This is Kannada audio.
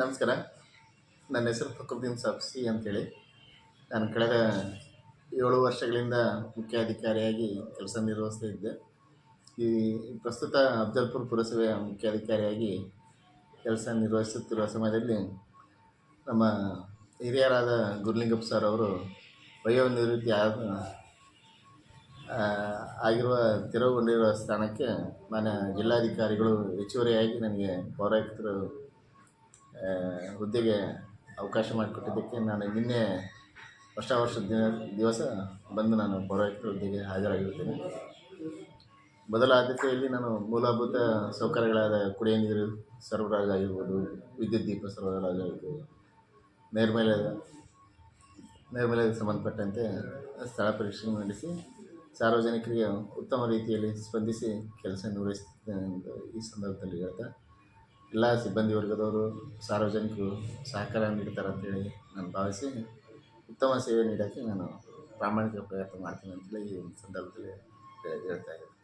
ನಮಸ್ಕಾರ. ನನ್ನ ಹೆಸರು ಫಕ್ರುದ್ದೀನ್ ಸಾಬ್ಸಿ ಅಂತೇಳಿ. ನಾನು ಕಳೆದ 7 ವರ್ಷಗಳಿಂದ ಮುಖ್ಯ ಅಧಿಕಾರಿಯಾಗಿ ಕೆಲಸ ನಿರ್ವಹಿಸ್ತಾ ಇದ್ದೆ. ಈ ಪ್ರಸ್ತುತ ಅಫ್ಜಲ್ಪುರ ಪುರಸಭೆಯ ಮುಖ್ಯಾಧಿಕಾರಿಯಾಗಿ ಕೆಲಸ ನಿರ್ವಹಿಸುತ್ತಿರುವ ಸಮಯದಲ್ಲಿ ನಮ್ಮ ಹಿರಿಯರಾದ ಗುರುಲಿಂಗಪ್ಪ ಸರ್ ಅವರು ವಯೋನಿವೃತ್ತಿ ಆಗಿರುವ ತೆರವುಗೊಂಡಿರುವ ಸ್ಥಾನಕ್ಕೆ ಮಾನ್ಯ ಜಿಲ್ಲಾಧಿಕಾರಿಗಳು ಹೆಚ್ಚುವರಿಯಾಗಿ ನನಗೆ ಪೌರಾಯುಕ್ತರು ಹುದ್ದೆಗೆ ಅವಕಾಶ ಮಾಡಿಕೊಟ್ಟಿದ್ದಕ್ಕೆ ನಾನು ನಿನ್ನೆ ಹೊಸ ವರ್ಷದ ದಿವಸ ಬಂದು ನಾನು ಪೌರಾಯುಕ್ತರ ಹುದ್ದೆಗೆ ಹಾಜರಾಗಿರುತ್ತೇನೆ. ಮೊದಲ ಆದ್ಯತೆಯಲ್ಲಿ ನಾನು ಮೂಲಭೂತ ಸೌಕರ್ಯಗಳಾದ ಕುಡಿಯುವ ನೀರು ಸರಬರಾಜು ಆಗಿರ್ಬೋದು, ವಿದ್ಯುತ್ ದೀಪ ಸರಬರಾಜು ಆಗಿರ್ಬೋದು, ನೈರ್ಮಲ್ಯಕ್ಕೆ ಸಂಬಂಧಪಟ್ಟಂತೆ ಸ್ಥಳ ಪರಿಶೀಲನೆ ನಡೆಸಿ ಸಾರ್ವಜನಿಕರಿಗೆ ಉತ್ತಮ ರೀತಿಯಲ್ಲಿ ಸ್ಪಂದಿಸಿ ಕೆಲಸ ನಿರ್ವಹಿಸುತ್ತೇನೆ ಅಂತ ಈ ಸಂದರ್ಭದಲ್ಲಿ ಹೇಳ್ತಾ, ಎಲ್ಲ ಸಿಬ್ಬಂದಿ ವರ್ಗದವರು ಸಾರ್ವಜನಿಕರು ಸಹಕಾರ ನೀಡ್ತಾರೆ ಅಂತೇಳಿ ನಾನು ಭಾವಿಸಿ ಉತ್ತಮ ಸೇವೆ ನೀಡೋಕ್ಕೆ ನಾನು ಪ್ರಾಮಾಣಿಕ ಪ್ರಯತ್ನ ಮಾಡ್ತೀನಿ ಅಂತೇಳಿ ಈ ಸಂದರ್ಭದಲ್ಲಿ ಹೇಳ್ತಾ ಇದ್ದೀನಿ.